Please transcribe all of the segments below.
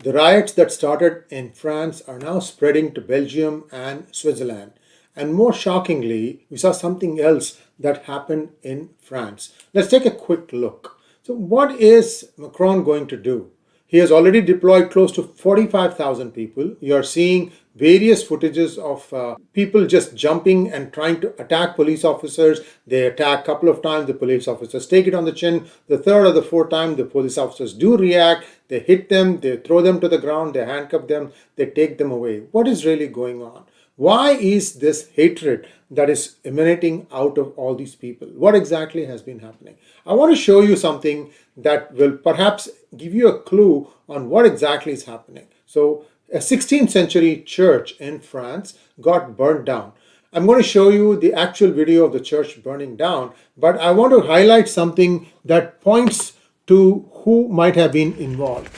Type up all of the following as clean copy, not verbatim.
The riots that started in France are now spreading to Belgium and Switzerland. And more shockingly, we saw something else that happened in France. Let's take a quick look. So, what is Macron going to do? He has already deployed close to 45,000 people. You are seeing various footages of people just jumping and trying to attack police officers. They attack a couple of times, the police officers take it on the chin. The third or the fourth time, the police officers do react. They hit them, they throw them to the ground, they handcuff them, they take them away. What is really going on? Why is this hatred that is emanating out of all these people? What exactly has been happening? I want to show you something that will perhaps give you a clue on what exactly is happening. So, a 16th century church in France got burned down. I'm going to show you the actual video of the church burning down, but I want to highlight something that points to who might have been involved.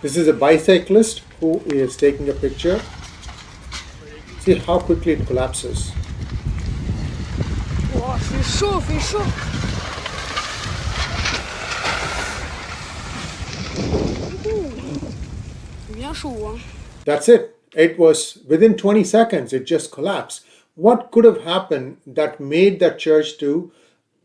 This is a bicyclist who is taking a picture. See how quickly it collapses. Oh, fait chaud, fait chaud. C'est bien chaud, hein. That's it. It was within 20 seconds, it just collapsed. What could have happened that made that church to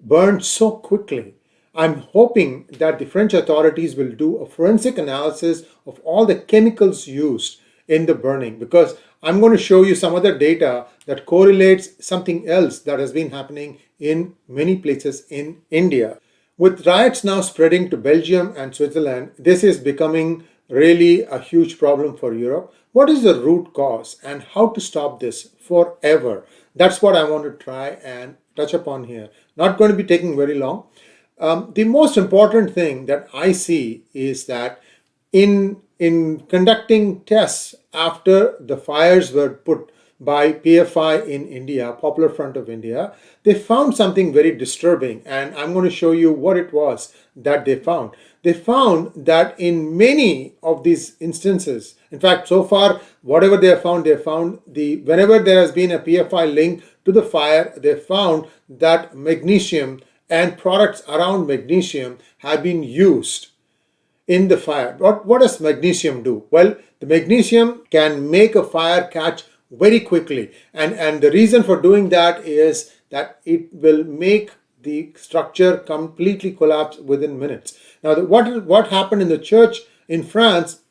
burn so quickly? I'm hoping that the French authorities will do a forensic analysis of all the chemicals used in the burning, because I'm going to show you some other data that correlates something else that has been happening in many places in India. With riots now spreading to Belgium and Switzerland, this is becoming really a huge problem for Europe. What is the root cause and how to stop this forever? That's what I want to try and touch upon here. Not going to be taking very long. The most important thing that I see is that in conducting tests after the fires were put by PFI in India, Popular Front of India, they found something very disturbing, and I'm going to show you what it was that they found. They found that in many of these instances, in fact, so far, whatever they found whenever there has been a PFI link to the fire, they found that magnesium and products around magnesium have been used in the fire. What does magnesium do? Well, the magnesium can make a fire catch very quickly. And the reason for doing that is that it will make the structure completely collapse within minutes. Now, what happened in the church in France,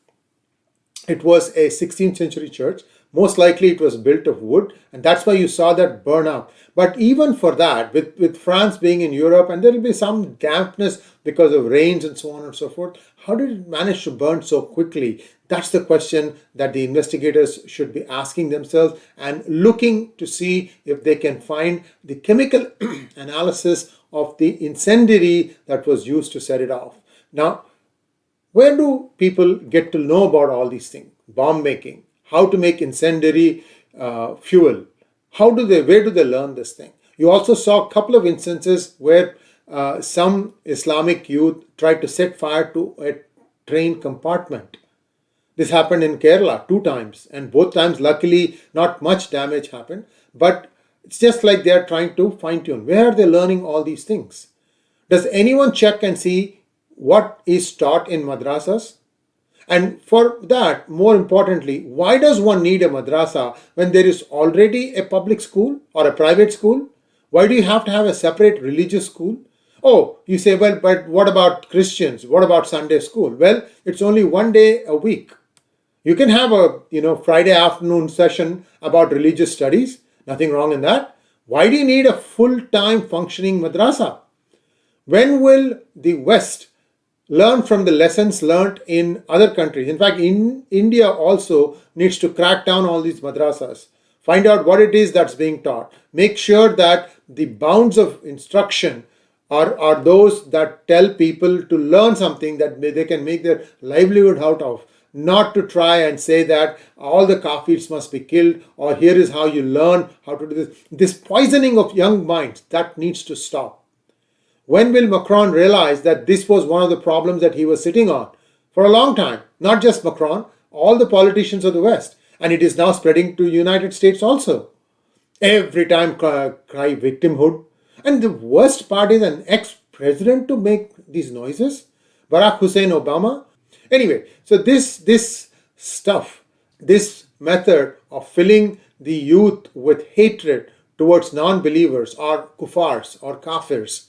it was a 16th century church. Most likely it was built of wood, and that's why you saw that burn up. But even for that, with France being in Europe, and there will be some dampness because of rains and so on and so forth, how did it manage to burn so quickly? That's the question that the investigators should be asking themselves and looking to see if they can find the chemical analysis of the incendiary that was used to set it off. Now, where do people get to know about all these things? Bomb making, how to make incendiary fuel. Where do they learn this thing? You also saw a couple of instances where some Islamic youth tried to set fire to a train compartment. This happened in Kerala 2 times, and both times, luckily, not much damage happened. But it's just like they are trying to fine tune. Where are they learning all these things? Does anyone check and see what is taught in madrasas? And for that, more importantly, why does one need a madrasa when there is already a public school or a private school? Why do you have to have a separate religious school? Oh, you say, well, but what about Christians? What about Sunday school? Well, it's only 1 day a week. You can have a Friday afternoon session about religious studies. Nothing wrong in that. Why do you need a full-time functioning madrasa? When will the West learn from the lessons learned in other countries? In fact, in India also needs to crack down all these madrasas. Find out what it is that's being taught. Make sure that the bounds of instruction are those that tell people to learn something that they can make their livelihood out of. Not to try and say that all the kafirs must be killed, or here is how you learn how to do this. This poisoning of young minds, that needs to stop. When will Macron realize that this was one of the problems that he was sitting on for a long time? Not just Macron, all the politicians of the West. And it is now spreading to United States also. Every time cry victimhood. And the worst part is an ex-president to make these noises. Barack Hussein Obama. Anyway, so this stuff, this method of filling the youth with hatred towards non-believers or kuffars or kafirs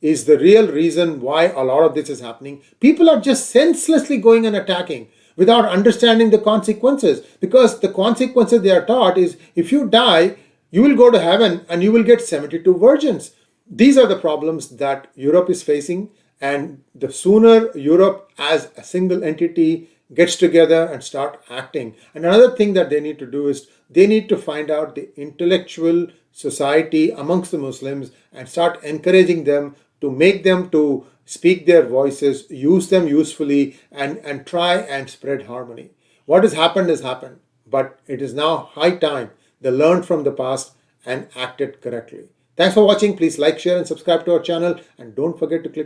is the real reason why a lot of this is happening. People are just senselessly going and attacking without understanding the consequences, because the consequences they are taught is if you die, you will go to heaven and you will get 72 virgins. These are the problems that Europe is facing, and the sooner Europe as a single entity gets together and start acting. And another thing that they need to do is they need to find out the intellectual society amongst the Muslims and start encouraging them to make them to speak their voices, use them usefully, and try and spread harmony. What has happened, but it is now high time they learned from the past and acted correctly. Thanks for watching. Please like, share, and subscribe to our channel, and don't forget to click